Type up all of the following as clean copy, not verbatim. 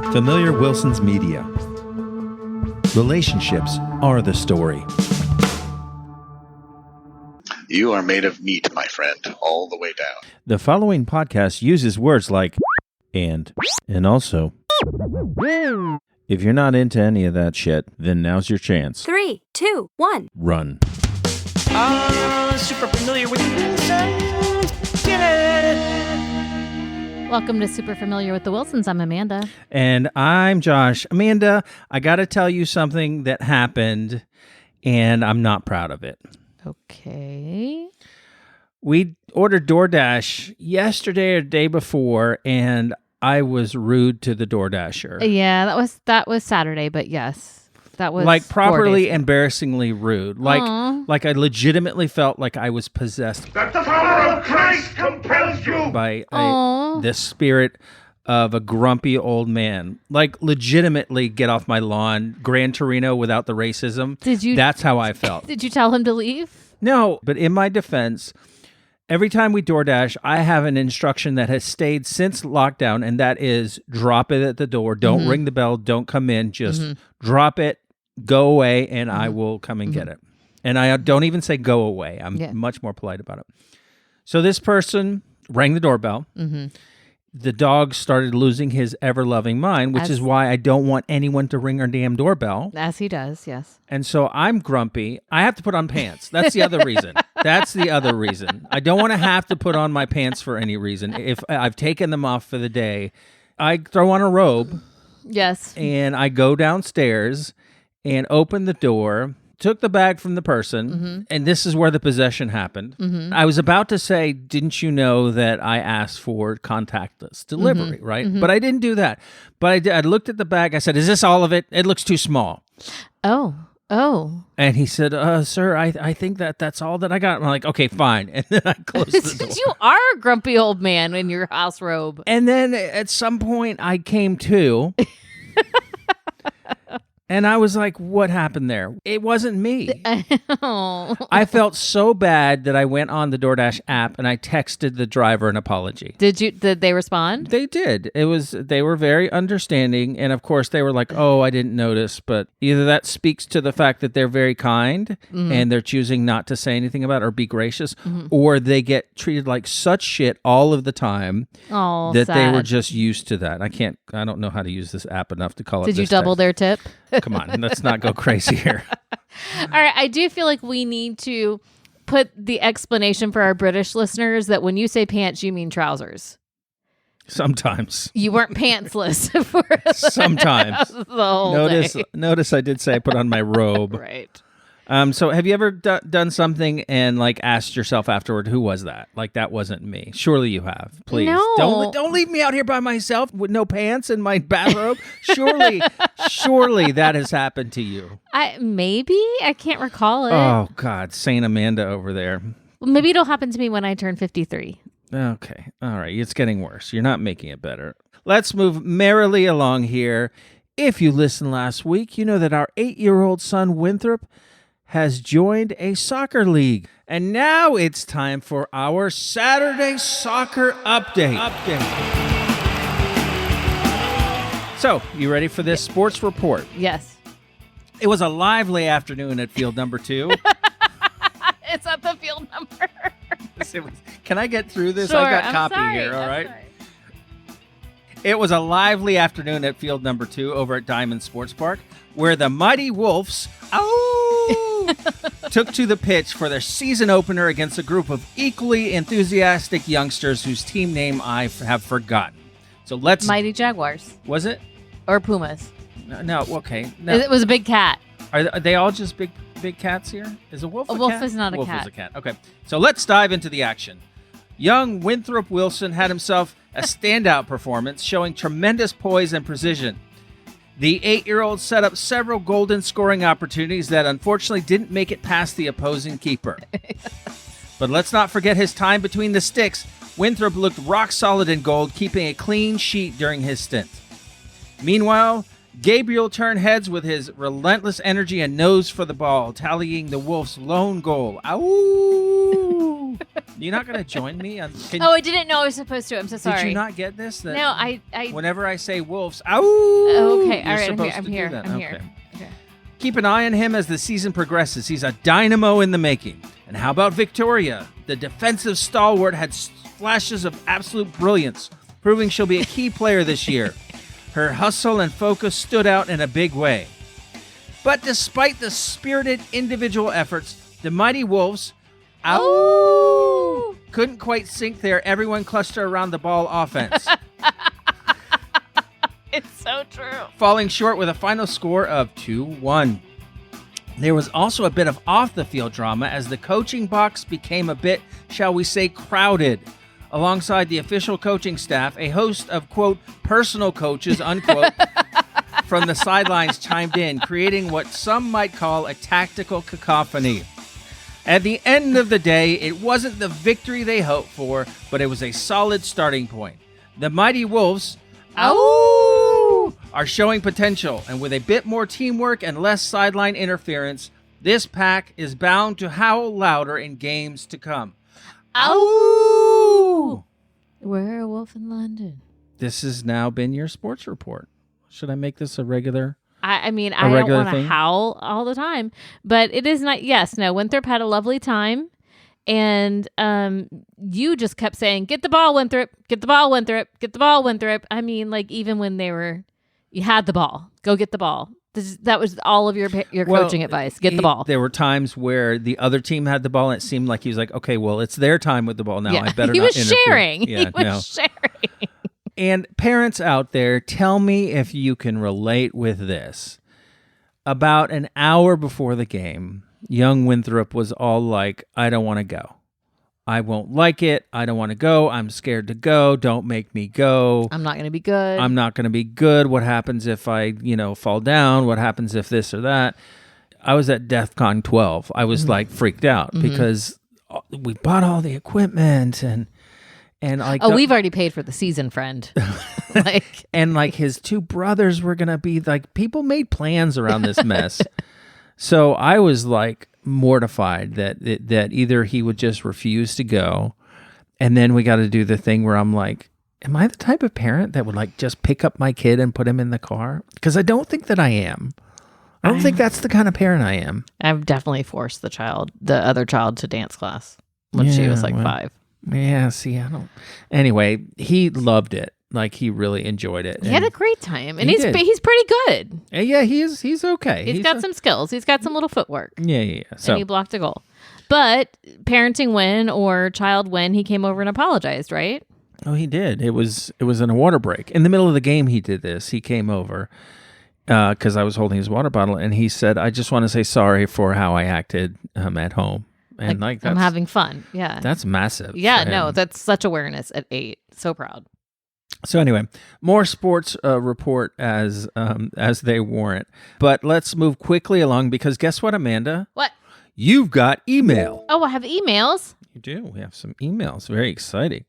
Familiar Wilson's Media. Relationships are the story. You are made of meat, my friend, all the way down. The following podcast uses words like and also. If you're not into any of that shit, then now's your chance. 3, 2, 1. Run. Super familiar with the Wilsons. Get it! Welcome to Super Familiar with the Wilsons. I'm Amanda. And I'm Josh. Amanda, I got to tell you something that happened, and I'm not proud of it. Okay. We ordered DoorDash yesterday or the day before, and I was rude to the DoorDasher. Yeah, that was Saturday, but yes, that was like properly 4 days ago. embarrassingly rude. Like I legitimately felt like I was possessed. That the power of Christ compels you. By the spirit of a grumpy old man. Like legitimately get off my lawn, Gran Torino without the racism. That's how I felt. Did you tell him to leave? No, but in my defense, every time we DoorDash, I have an instruction that has stayed since lockdown, and that is drop it at the door. Don't ring the bell. Don't come in. Just drop it, go away, and I will come and get it. And I don't even say go away. I'm much more polite about it. So this person rang the doorbell. The dog started losing his ever-loving mind, which is why I don't want anyone to ring our damn doorbell. As he does, yes. And so I'm grumpy. I have to put on pants. That's the other reason. That's the other reason. I don't want to have to put on my pants for any reason. If I've taken them off for the day, I throw on a robe. Yes. And I go downstairs and open the door, took the bag from the person, and this is where the possession happened. I was about to say, didn't you know that I asked for contactless delivery, right? But I didn't do that. But I looked at the bag. I said, is this all of it? It looks too small. Oh. And he said, sir, I think that's all that I got. I'm like, okay, fine. And then I closed the door. You are a grumpy old man in your house robe. And then at some point I came to... And I was like, what happened there? It wasn't me. I felt so bad that I went on the DoorDash app and I texted the driver an apology. Did they respond? They did. They were very understanding. And of course they were like, oh, I didn't notice. But either that speaks to the fact that they're very kind and they're choosing not to say anything about it or be gracious, or they get treated like such shit all of the time that they were just used to that. I don't know how to use this app enough to call it. Did you double their tip? Come on, let's not go crazy here. All right, I do feel like we need to put the explanation for our British listeners that when you say pants, you mean trousers. Sometimes. You weren't pantsless for sometimes. the whole day. Notice I did say I put on my robe. Right. So have you ever done something and like asked yourself afterward, who was that? Like that wasn't me. Surely you have. Please. No. Don't leave me out here by myself with no pants and my bathrobe. Surely that has happened to you. I can't recall it. Oh God, Saint Amanda over there. Well, maybe it'll happen to me when I turn 53. Okay. All right. It's getting worse. You're not making it better. Let's move merrily along here. If you listened last week, you know that our 8-year-old son Winthrop has joined a soccer league. And now it's time for our Saturday soccer update. So, you ready for this sports report? Yes. It was a lively afternoon at field number 2. It's at the field number. Can I get through this? Sure, I got I'm copy sorry. here, all I'm right? sorry. It was a lively afternoon at field number 2 over at Diamond Sports Park, where the Mighty Wolves took to the pitch for their season opener against a group of equally enthusiastic youngsters whose team name I have forgotten. So let's... Mighty Jaguars. Was it? Or Pumas. No, okay. No. It was a big cat. Are they all just big cats here? Is a wolf a wolf cat? is not a wolf cat. Wolf is a cat. Okay. So let's dive into the action. Young Winthrop Wilson had himself a standout performance, showing tremendous poise and precision. The 8-year-old set up several golden scoring opportunities that unfortunately didn't make it past the opposing keeper. But let's not forget his time between the sticks. Winthrop looked rock solid in goal, keeping a clean sheet during his stint. Meanwhile, Gabriel turned heads with his relentless energy and nose for the ball, tallying the Wolves' lone goal. Ow! You're not going to join me? Oh, I didn't know I was supposed to. I'm so sorry. Did you not get this? That No, I. Whenever I say Wolves, ow! Okay, all you're right. supposed I'm to here. do that. I'm here. Okay. Okay. Keep an eye on him as the season progresses. He's a dynamo in the making. And how about Victoria? The defensive stalwart had flashes of absolute brilliance, proving she'll be a key player this year. Her hustle and focus stood out in a big way. But despite the spirited individual efforts, the mighty Wolves couldn't quite sink their everyone cluster around the ball offense. It's so true. Falling short with a final score of 2-1. There was also a bit of off-the-field drama as the coaching box became a bit, shall we say, crowded. Alongside the official coaching staff, a host of, quote, personal coaches, unquote, from the sidelines chimed in, creating what some might call a tactical cacophony. At the end of the day, it wasn't the victory they hoped for, but it was a solid starting point. The mighty Wolves are showing potential, and with a bit more teamwork and less sideline interference, this pack is bound to howl louder in games to come. Ow! We're a wolf in London. This has now been your sports report. Should I make this a regular? I mean, I don't want to howl all the time, but it is not. Yes, no. Winthrop had a lovely time, and you just kept saying, "Get the ball, Winthrop! Get the ball, Winthrop! Get the ball, Winthrop!" I mean, like even when you had the ball, go get the ball. That was all of your coaching advice. Get the ball. There were times where the other team had the ball, and it seemed like he was like, "Okay, well, it's their time with the ball now. Yeah. I better he not was interfere." sharing. Yeah, he was sharing. And parents out there, tell me if you can relate with this. About an hour before the game, young Winthrop was all like, I don't want to go. I won't like it. I don't want to go. I'm scared to go. Don't make me go. I'm not going to be good. I'm not going to be good. What happens if I, fall down? What happens if this or that? I was at DEFCON 12. I was like freaked out because we bought all the equipment and like we've already paid for the season, friend. and his two brothers were gonna be like, people made plans around this mess. So I was like mortified that either he would just refuse to go, and then we got to do the thing where I'm like, am I the type of parent that would like just pick up my kid and put him in the car? Because I don't think that I am. I don't think that's the kind of parent I am. I've definitely forced the other child to dance class when she was 5. Yeah, see, I don't. Anyway, he loved it. Like, he really enjoyed it. He had a great time, and he's pretty good. Yeah, he's okay. He's got some skills. He's got some little footwork. Yeah. So and he blocked a goal. But parenting win or child win, he came over and apologized, right? Oh, he did. It was in a water break. In the middle of the game, he did this. He came over because I was holding his water bottle, and he said, I just want to say sorry for how I acted at home. And I'm having fun. Yeah. That's massive. Yeah, no, that's such awareness at 8. So proud. So anyway, more sports report as they warrant. But let's move quickly along because guess what, Amanda? What? You've got email. Oh, I have emails. You do. We have some emails. Very exciting.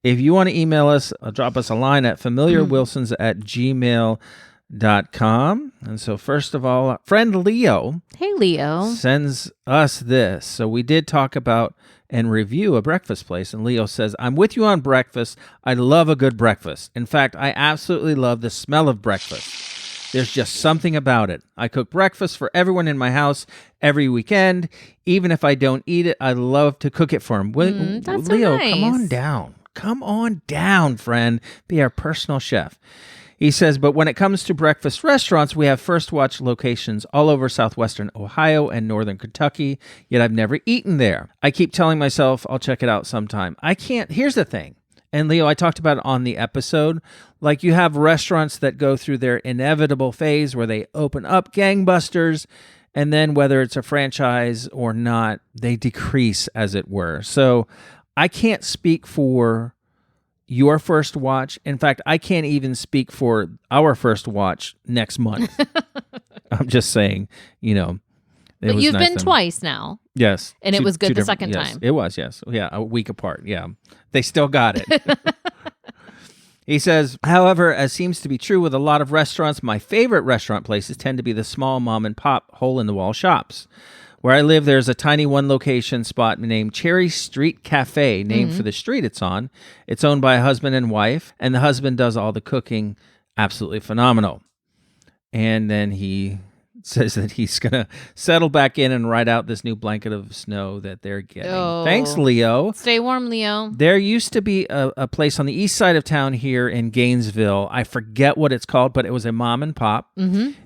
If you want to email us, drop us a line at familiarwilsons@gmail.com. And so first of all, friend Leo. Hey, Leo. Sends us this. So we did talk about and review a breakfast place. And Leo says, I'm with you on breakfast. I love a good breakfast. In fact, I absolutely love the smell of breakfast. There's just something about it. I cook breakfast for everyone in my house every weekend. Even if I don't eat it, I love to cook it for them. That's Leo, so nice. come on down. Come on down, friend. Be our personal chef. He says, but when it comes to breakfast restaurants, we have First Watch locations all over southwestern Ohio and northern Kentucky, yet I've never eaten there. I keep telling myself I'll check it out sometime. I can't. Here's the thing. And Leo, I talked about it on the episode. Like, you have restaurants that go through their inevitable phase where they open up gangbusters, and then whether it's a franchise or not, they decrease, as it were. So I can't speak for your First Watch. In fact, I can't even speak for our First Watch next month. I'm just saying, But you've been twice now. Yes. And it was good the second yes, time. It was, yes. Yeah, a week apart. Yeah. They still got it. He says, however, as seems to be true with a lot of restaurants, my favorite restaurant places tend to be the small mom and pop hole in the wall shops. Where I live, there's a tiny one-location spot named Cherry Street Cafe, named for the street it's on. It's owned by a husband and wife, and the husband does all the cooking. Absolutely phenomenal. And then he says that he's going to settle back in and ride out this new blanket of snow that they're getting. Oh. Thanks, Leo. Stay warm, Leo. There used to be a place on the east side of town here in Gainesville. I forget what it's called, but it was a mom and pop,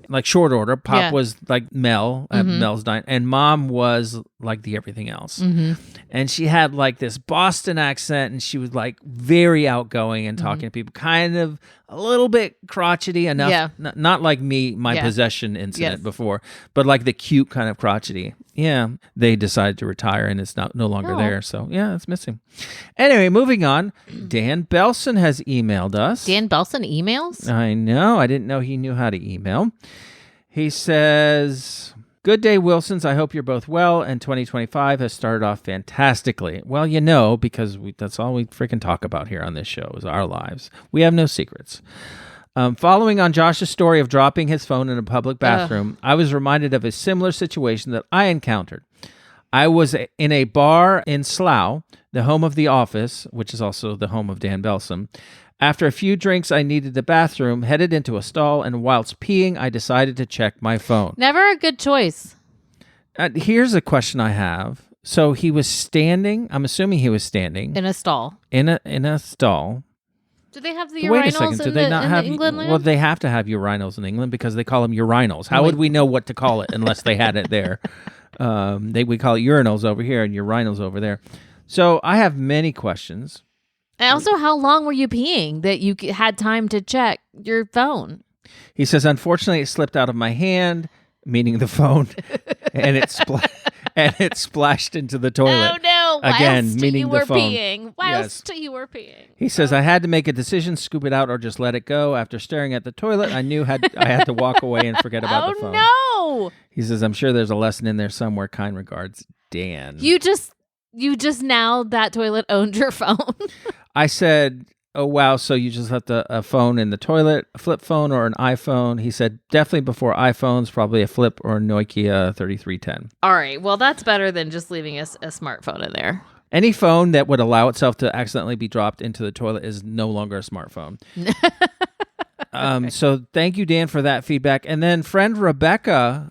like short order. Pop was like Mel at Mel's Dine, and mom was like the everything else. And she had like this Boston accent, and she was like very outgoing and talking to people, kind of a little bit crotchety enough. Not like me, my possession incident before, but like the cute kind of crotchety. Yeah, they decided to retire, and it's no longer there. So yeah, it's missing. Anyway, moving on. Dan Belson has emailed us. Dan Belson emails? I know. I didn't know he knew how to email. He says, "Good day, Wilsons. I hope you're both well, and 2025 has started off fantastically." Well, because that's all we freaking talk about here on this show is our lives. We have no secrets. Following on Josh's story of dropping his phone in a public bathroom, I was reminded of a similar situation that I encountered. I was in a bar in Slough, the home of The Office, which is also the home of Dan Belson. After a few drinks, I needed the bathroom, headed into a stall, and whilst peeing, I decided to check my phone. Never a good choice. Here's a question I have. So he was standing, I'm assuming he was standing. In a stall. In a stall. Do they have the Wait a urinals second. Do they not have England? Well, they have to have urinals in England because they call them urinals. How would we know what to call it unless they had it there? We call it urinals over here and urinals over there. So I have many questions. And also, how long were you peeing that you had time to check your phone? He says, unfortunately, it slipped out of my hand, meaning the phone, and it splashed into the toilet. Oh no! Again, meaning the phone. Whilst you were peeing. He says, I had to make a decision, scoop it out or just let it go. After staring at the toilet, I knew I had to walk away and forget about the phone. Oh no! He says, I'm sure there's a lesson in there somewhere. Kind regards, Dan. You just now that toilet owned your phone. I said, oh, wow, so you just left a phone in the toilet, a flip phone or an iPhone? He said, definitely before iPhones, probably a flip or a Nokia 3310. All right, well, that's better than just leaving a smartphone in there. Any phone that would allow itself to accidentally be dropped into the toilet is no longer a smartphone. So thank you, Dan, for that feedback. And then friend Rebecca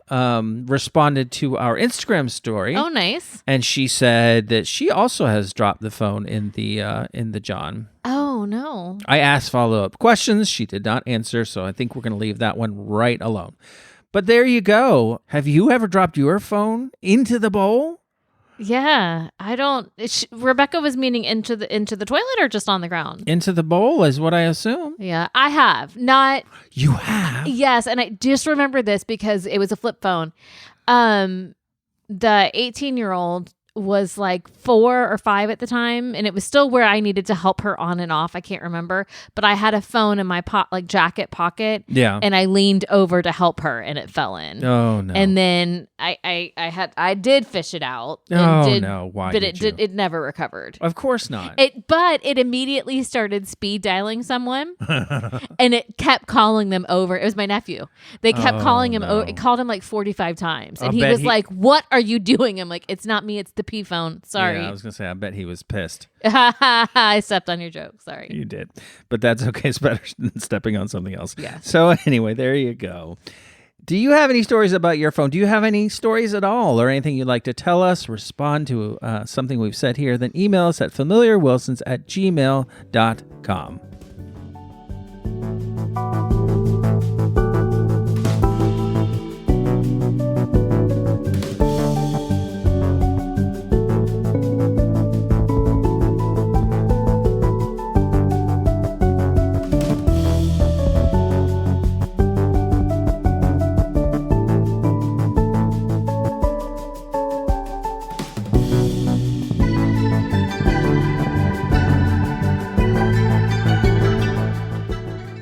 responded to our Instagram story. Oh, nice. And she said that she also has dropped the phone in the John. Oh, no. I asked follow-up questions. She did not answer, so I think we're going to leave that one right alone. But there you go. Have you ever dropped your phone into the bowl? Yeah, I don't. Rebecca was meaning into the toilet or just on the ground? Into the bowl is what I assume. Yeah, I have not. You have? Yes, and I just remember this because it was a flip phone. The 18-year-old was like 4 or 5 at the time, and it was still where I needed to help her on and off. I can't remember, but I had a phone in my jacket pocket. Yeah, and I leaned over to help her, and it fell in. Oh no! And then I did fish it out. No! Why? But it never recovered. Of course not. But it immediately started speed dialing someone, and it kept calling them over. It was my nephew. They kept calling him over. It called him like 45 times, and he was like, "What are you doing?" I'm like, "It's not me. It's the P phone. Sorry." Yeah, I was gonna say. I bet he was pissed. I stepped on your joke. Sorry. You did, but that's okay. It's better than stepping on something else. Yeah. So anyway, there you go. Do you have any stories about your phone? Do you have any stories at all or anything you'd like to tell us, respond to something we've said here? Then email us at familiarwilsons@gmail.com.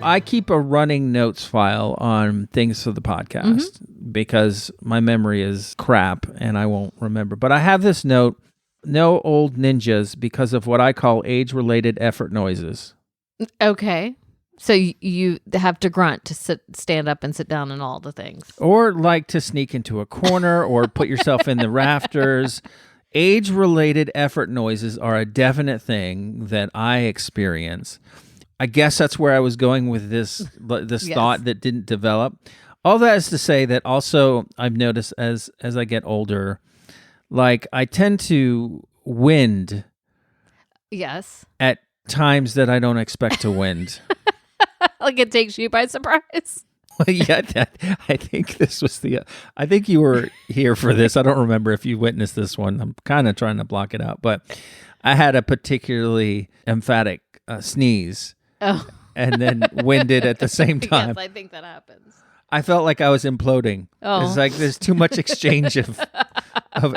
I keep a running notes file on things for the podcast because my memory is crap and I won't remember. But I have this note, no old ninjas because of what I call age-related effort noises. Okay. So you have to grunt to stand up and sit down and all the things. Or like to sneak into a corner or put yourself in the rafters. Age-related effort noises are a definite thing that I experience. I guess that's where I was going with this Yes. thought that didn't develop. All that is to say that also I've noticed as I get older, like I tend to wind Yes. at times that I don't expect to wind. Like it takes you by surprise. Yeah, I think this was I think you were here for this. I don't remember if you witnessed this one. I'm kind of trying to block it out, but I had a particularly emphatic sneeze. Oh. And then winded at the same time. Yes, I think that happens. I felt like I was imploding. Oh. It's like there's too much exchange of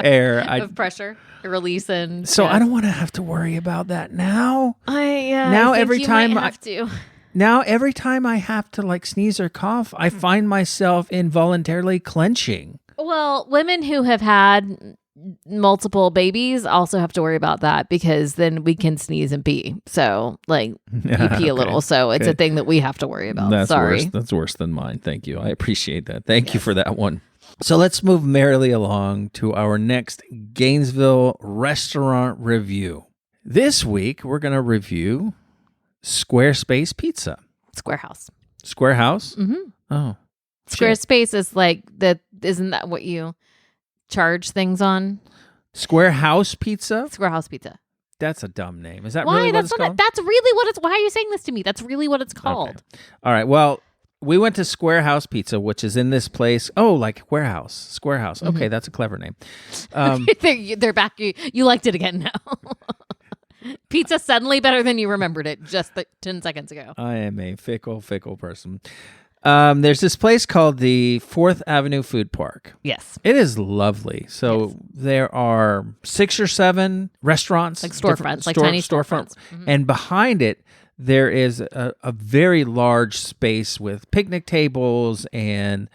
air. Of pressure, release, and So I don't want to have to worry about that now. Now every time have to. Now every time I have to like sneeze or cough, I find myself involuntarily clenching. Well, women who have had multiple babies also have to worry about that because then we can sneeze and pee. So like you pee a little. So it's a thing that we have to worry about. That's Sorry. worse. That's worse than mine. Thank you. I appreciate that. Thank you for that one. So let's move merrily along to our next Gainesville restaurant review. This week, we're going to review Squarespace Pizza. Square House. Square House? Mm-hmm. Oh. Squarespace is like that. Isn't that what you charge things on? Square House Pizza? Square House Pizza. That's a dumb name. Is that Why? really what it's called? That's really what it's. Why are you saying this to me? That's really what it's called. Okay. All right. Well, we went to Square House Pizza, which is in this place. Oh, like warehouse. Square House. Mm-hmm. Okay, that's a clever name. They're back. You liked it again now. Pizza suddenly better than you remembered it just 10 seconds ago. I am a fickle person. There's this place called the 4th Avenue Food Park. Yes. It is lovely. So there are 6 or 7 restaurants. Like storefronts, like tiny storefronts. Mm-hmm. And behind it, there is a very large space with picnic tables and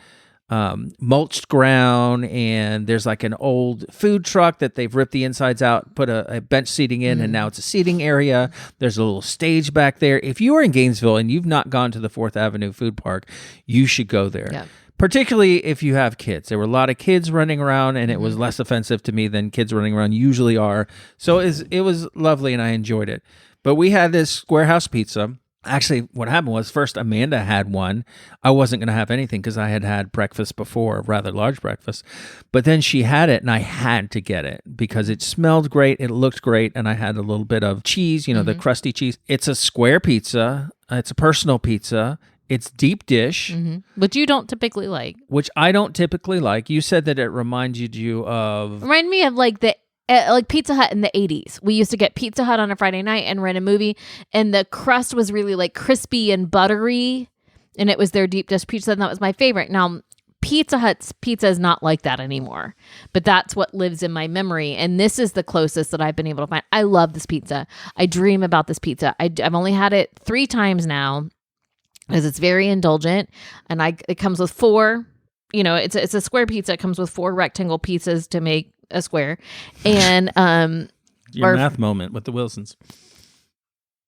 mulched ground, and there's like an old food truck that they've ripped the insides out, put a bench seating in, and now it's a seating area. There's a little stage back there. If you are in Gainesville and you've not gone to the 4th Avenue Food Park, you should go there. Yeah. Particularly if you have kids. There were a lot of kids running around, and it was less offensive to me than kids running around usually are. So it was lovely, and I enjoyed it. But we had this Square House Pizza. Actually, what happened was first Amanda had one. I wasn't going to have anything because I had breakfast before, a rather large breakfast. But then she had it, and I had to get it because it smelled great, it looked great, and I had a little bit of cheese, the crusty cheese. It's a square pizza. It's a personal pizza. It's deep dish. Mm-hmm. Which you don't typically like. Which I don't typically like. You said that it reminded you of... Remind me of like Pizza Hut in the 80s. We used to get Pizza Hut on a Friday night and rent a movie, and the crust was really like crispy and buttery, and it was their deep dish pizza, and that was my favorite. Now, Pizza Hut's pizza is not like that anymore, but that's what lives in my memory, and this is the closest that I've been able to find. I love this pizza. I dream about this pizza. I've only had it 3 times now because it's very indulgent, and it comes with 4. It's a square pizza. It comes with 4 rectangle pieces to make a square, and your math moment with the Wilsons.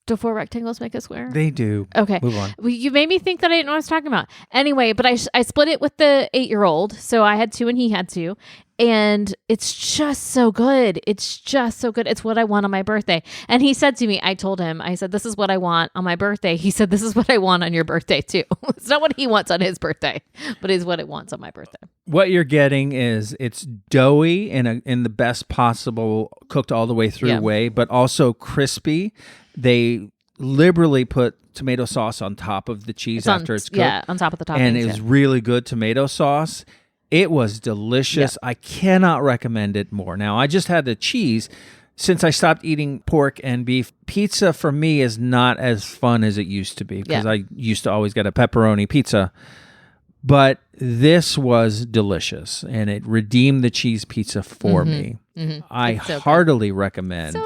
Do 4 rectangles make a square? They do. Okay. Move on. Well, you made me think that I didn't know what I was talking about. Anyway, but I split it with the 8-year-old, so I had 2 and he had 2, and it's just so good. It's just so good. It's what I want on my birthday. And he said to me, I told him, I said, this is what I want on my birthday. He said, this is what I want on your birthday too. It's not what he wants on his birthday, but it's what it wants on my birthday. What you're getting is it's doughy in the best possible cooked all the way through way, but also crispy. They liberally put tomato sauce on top of the cheese after it's cooked. Yeah, on top of the toppings. And it was really good tomato sauce. It was delicious. I cannot recommend it more. Now, I just had the cheese. Since I stopped eating pork and beef, pizza for me is not as fun as it used to be because I used to always get a pepperoni pizza. But this was delicious, and it redeemed the cheese pizza for me. Mm-hmm. I heartily recommend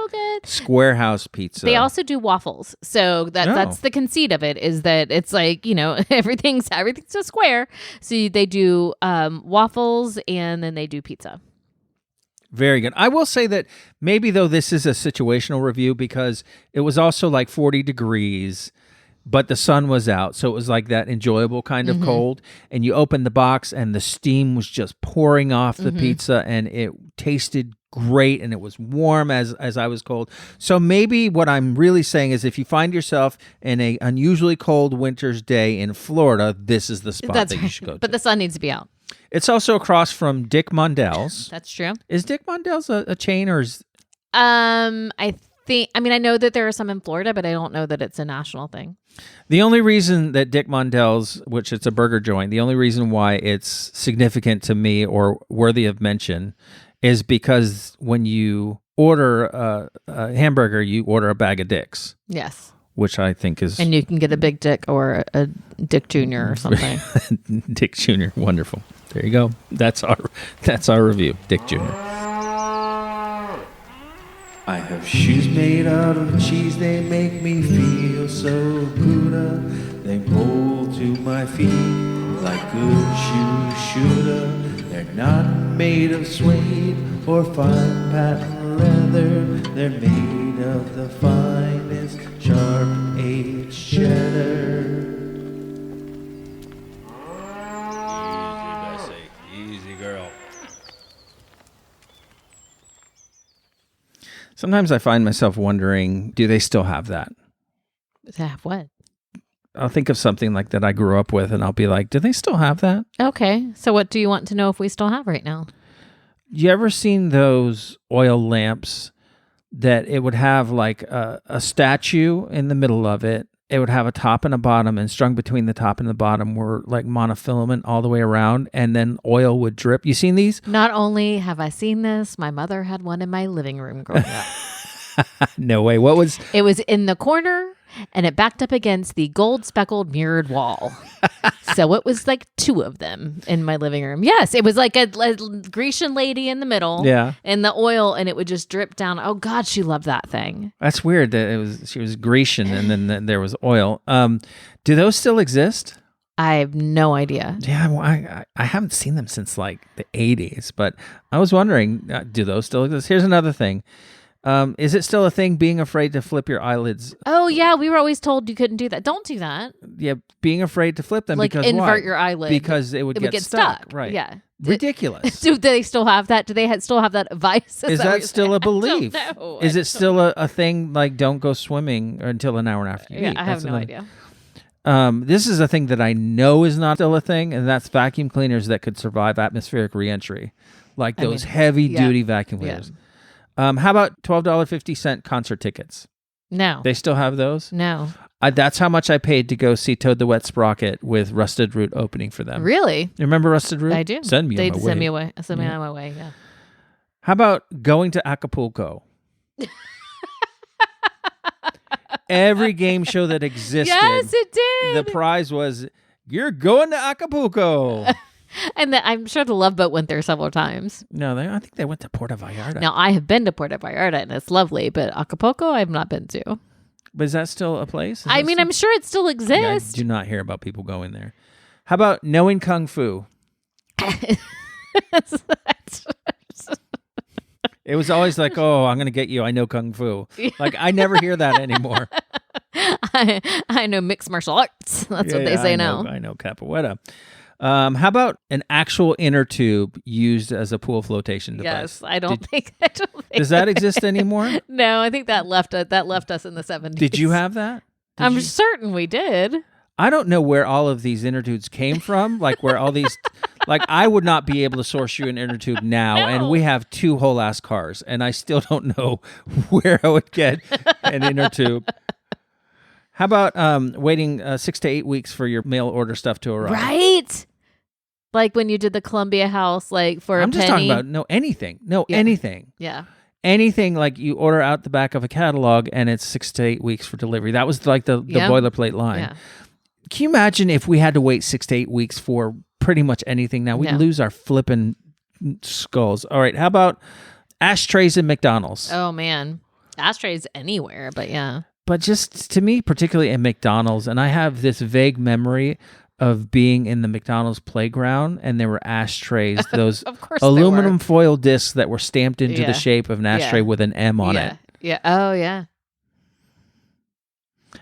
Square House Pizza. They also do waffles, so that's the conceit of it. Is that it's like everything's a square. So they do waffles, and then they do pizza. Very good. I will say that maybe though this is a situational review because it was also like 40 degrees. but the sun was out, so it was like that enjoyable kind of cold. And you opened the box, and the steam was just pouring off the pizza, and it tasted great, and it was warm as I was cold. So maybe what I'm really saying is, if you find yourself in a unusually cold winter's day in Florida, this is the spot that you should go to. But the sun needs to be out. It's also across from Dick Mondell's. That's true. Is Dick Mondell's a chain, or is? I know that there are some in Florida, but I don't know that it's a national thing. The only reason that Dick Mondell's, which it's a burger joint, the only reason why it's significant to me or worthy of mention is because when you order a hamburger, you order a bag of dicks. Yes. Which I think is... And you can get a Big Dick or a Dick Jr. or something. Dick Jr. Wonderful. There you go. That's our review. Dick Jr. I have shoes made out of cheese. They make me feel so good. They roll to my feet like good shoes shoulda. They're not made of suede or fine patent leather. They're made of the finest sharp-aged cheddar. Easy, Bessie. Easy, girl. Sometimes I find myself wondering, do they still have that? To have what? I'll think of something like that I grew up with, and I'll be like, do they still have that? Okay. So what do you want to know if we still have right now? You ever seen those oil lamps that it would have like a statue in the middle of it? It would have a top and a bottom, and strung between the top and the bottom were like monofilament all the way around, and then oil would drip. You seen these? Not only have I seen this, my mother had one in my living room growing up. No way. It was in the corner, and it backed up against the gold speckled mirrored wall. So it was like two of them in my living room. Yes, it was like a Grecian lady in the middle. Yeah. And the oil, and it would just drip down. Oh God, she loved that thing. That's weird that she was Grecian, and then there was oil. Do those still exist? I have no idea. Yeah, well, I haven't seen them since like the 80s, but I was wondering, do those still exist? Here's another thing. Is it still a thing, being afraid to flip your eyelids? Oh, yeah. We were always told you couldn't do that. Don't do that. Yeah, being afraid to flip them. Like because invert why? your eyelid. Because it would get stuck. Right. Yeah. Ridiculous. Do they still have that? Do they still have that advice? Is that still a belief? I don't know. Is it still a thing, like don't go swimming until an hour after you eat? I have no idea. This is a thing that I know is not still a thing, and that's vacuum cleaners that could survive atmospheric reentry. Like those heavy-duty vacuum cleaners. Yeah. How about $12.50 concert tickets? No. They still have those? No. That's how much I paid to go see Toad the Wet Sprocket with Rusted Root opening for them. Really? You remember Rusted Root? I do. Send me on my way. Send me away. Send me on my way, yeah. How about going to Acapulco? Every game show that existed. Yes, it did. The prize was, you're going to Acapulco. And I'm sure the Love Boat went there several times. No, I think they went to Puerto Vallarta. Now, I have been to Puerto Vallarta, and it's lovely, but Acapulco, I have not been to. But is that still a place? I'm sure it still exists. Yeah, I do not hear about people going there. How about knowing Kung Fu? It was always like, oh, I'm going to get you. I know Kung Fu. Like, I never hear that anymore. I know mixed martial arts. That's what they say now. I know Capoeira. How about an actual inner tube used as a pool flotation device? Yes, I don't think. Does that exist anymore? No, I think that left us in the 70s. Did you have that? I'm certain we did. I don't know where all of these inner tubes came from. Like where all these, like I would not be able to source you an inner tube now, and we have two whole ass cars, and I still don't know where I would get an inner tube. How about waiting 6 to 8 weeks for your mail order stuff to arrive? Right. Like when you did the Columbia House, like for I'm a just penny. talking about anything. Anything. Yeah. Anything like you order out the back of a catalog and it's 6 to 8 weeks for delivery. That was like the boilerplate line. Yeah. Can you imagine if we had to wait 6 to 8 weeks for pretty much anything now? We'd lose our flipping skulls. All right. How about ashtrays in McDonald's? Oh, man. Ashtrays anywhere, but yeah. But just to me, particularly in McDonald's, and I have this vague memory of being in the McDonald's playground, and there were ashtrays, those aluminum foil discs that were stamped into the shape of an ashtray with an M on it. Yeah. Oh, yeah.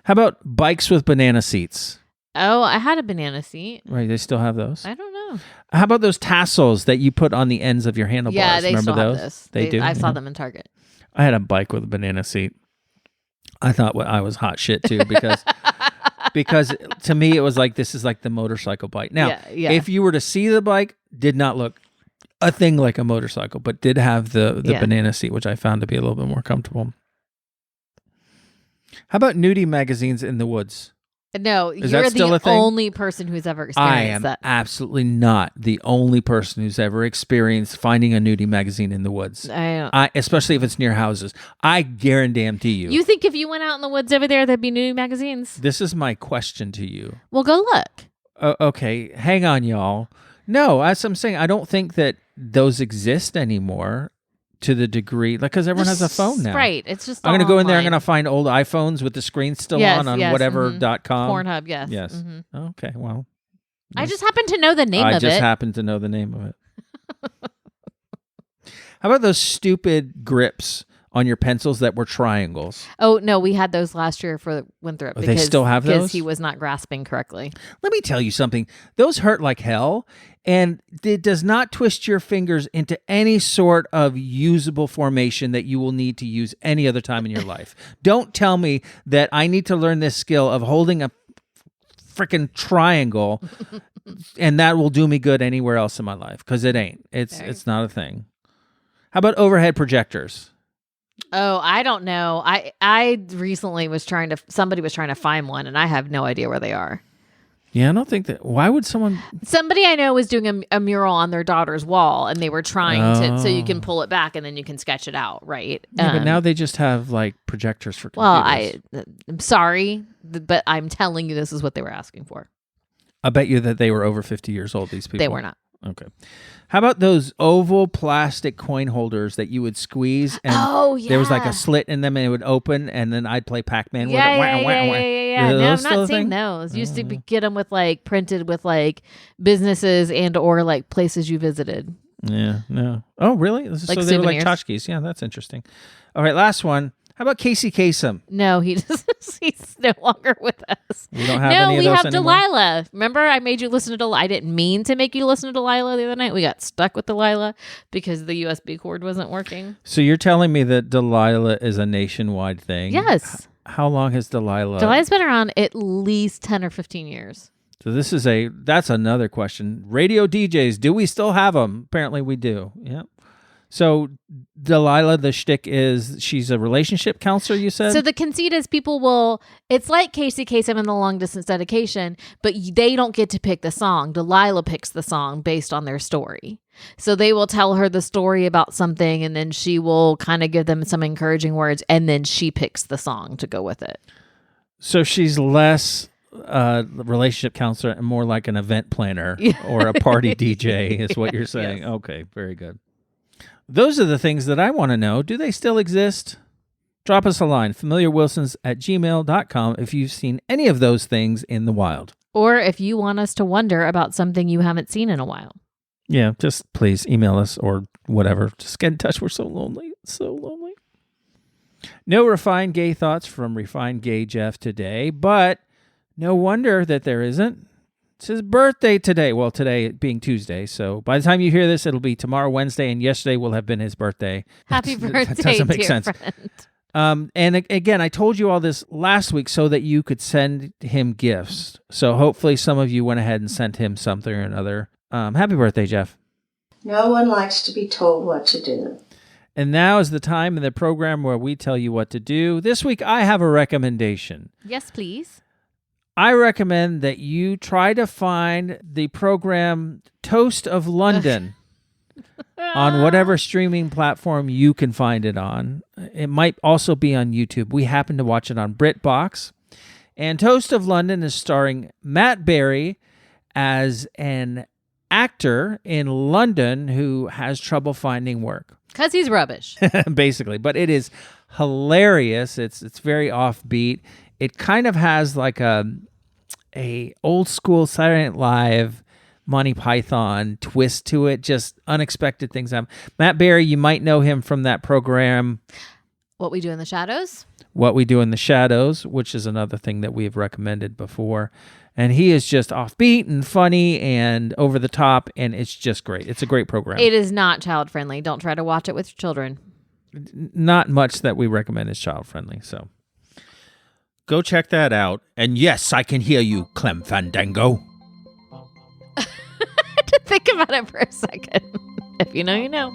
How about bikes with banana seats? Oh, I had a banana seat. Right, they still have those. I don't know. How about those tassels that you put on the ends of your handlebars? Yeah, they Remember still those? have this. They do. I saw them in Target. I had a bike with a banana seat. I thought I was hot shit too because to me it was like this is like the motorcycle bike. Now, if you were to see the bike, did not look a thing like a motorcycle, but did have the banana seat, which I found to be a little bit more comfortable. How about nudie magazines in the woods? No, you're the only person who's ever experienced that. I am absolutely not the only person who's ever experienced finding a nudie magazine in the woods. Especially if it's near houses. I guarantee you. You think if you went out in the woods over there, there'd be nudie magazines? This is my question to you. Well, go look. Okay, hang on, y'all. No, as I'm saying, I don't think that those exist anymore. To the degree, because everyone has a phone now. Right. It's just I'm going to go in there. I'm going to find old iPhones with the screen still on whatever.com. Pornhub, yes. Yes. Mm-hmm. Okay, well. I just happen to know the name of it. I just happen to know the name of it. How about those stupid grips on your pencils that were triangles? Oh, no, we had those last year for Winthrop. They still have those? Because he was not grasping correctly. Let me tell you something. Those hurt like hell, and it does not twist your fingers into any sort of usable formation that you will need to use any other time in your life. Don't tell me that I need to learn this skill of holding a freaking triangle and that will do me good anywhere else in my life, because it ain't. It's not a thing. How about overhead projectors? Oh, I don't know. I recently somebody was trying to find one, and I have no idea where they are. Yeah, I don't think that. Why would someone? Somebody I know was doing a mural on their daughter's wall, and they were trying to, so you can pull it back and then you can sketch it out, right? Yeah, but now they just have like projectors for computers. Well, I'm sorry, but I'm telling you, this is what they were asking for. I bet you that they were over 50 years old, these people. They were not. Okay. How about those oval plastic coin holders that you would squeeze and there was like a slit in them and it would open, and then I'd play Pac-Man with it? Yeah. No, I'm not seeing those. Used to get them with like printed with like businesses and or like places you visited. Yeah, no. Oh, really? Like so they were like tchotchkes. Yeah, that's interesting. All right, last one. How about Casey Kasem? No, he's no longer with us. We don't have any of those anymore? No, we have Delilah. Remember, I made you listen to Delilah. I didn't mean to make you listen to Delilah the other night. We got stuck with Delilah because the USB cord wasn't working. So you're telling me that Delilah is a nationwide thing? Yes. How long has Delilah? Delilah's been around at least 10 or 15 years. So that's another question. Radio DJs, do we still have them? Apparently we do. Yep. So Delilah, the shtick is she's a relationship counselor, you said? So the conceit is it's like Casey Kasem in the long distance dedication, but they don't get to pick the song. Delilah picks the song based on their story. So they will tell her the story about something, and then she will kind of give them some encouraging words, and then she picks the song to go with it. So she's less relationship counselor and more like an event planner or a party DJ is what you're saying. Yes. Okay, very good. Those are the things that I want to know. Do they still exist? Drop us a line, familiarwilsons@gmail.com, if you've seen any of those things in the wild. Or if you want us to wonder about something you haven't seen in a while. Yeah, just please email us or whatever. Just get in touch. We're so lonely. It's so lonely. No refined gay thoughts from Refined Gay Jeff today, but no wonder that there isn't. It's his birthday today. Well, today being Tuesday, so by the time you hear this, it'll be tomorrow, Wednesday, and yesterday will have been his birthday. Happy birthday, that doesn't make sense. Friend. And again, I told you all this last week so that you could send him gifts. So hopefully some of you went ahead and sent him something or another. Happy birthday, Jeff. No one likes to be told what to do. And now is the time in the program where we tell you what to do. This week, I have a recommendation. Yes, please. I recommend that you try to find the program Toast of London on whatever streaming platform you can find it on. It might also be on YouTube. We happen to watch it on BritBox. And Toast of London is starring Matt Berry as an actor in London who has trouble finding work. Because he's rubbish. Basically. But it is hilarious. It's very offbeat. It kind of has like a old school Saturday Night Live, Monty Python twist to it. Just unexpected things happen. Matt Berry, you might know him from that program. What We Do in the Shadows. What We Do in the Shadows, which is another thing that we have recommended before. And he is just offbeat and funny and over the top, and it's just great. It's a great program. It is not child-friendly. Don't try to watch it with your children. Not much that we recommend is child-friendly, so go check that out. And yes, I can hear you, Clem Fandango. I had to think about it for a second. If you know, you know.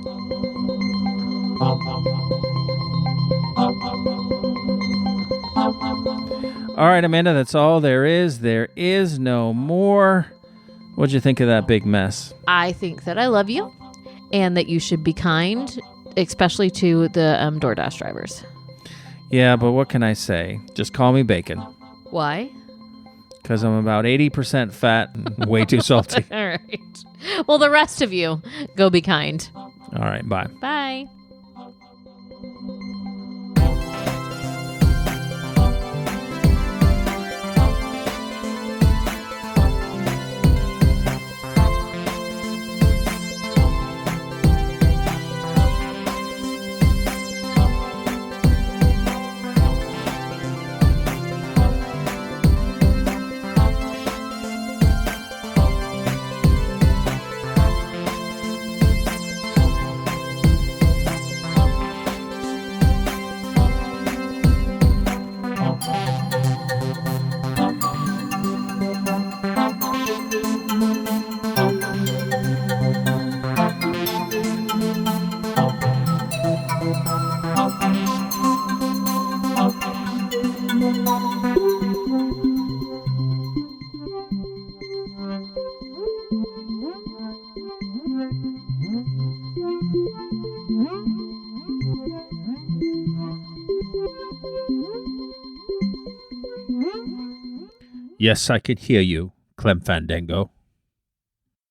All right, Amanda, that's all there is. There is no more. What'd you think of that big mess? I think that I love you and that you should be kind, especially to the DoorDash drivers. Yeah, but what can I say? Just call me bacon. Why? Because I'm about 80% fat and way too salty. All right. Well, the rest of you, go be kind. All right, bye. Bye. Yes, I can hear you, Clem Fandango.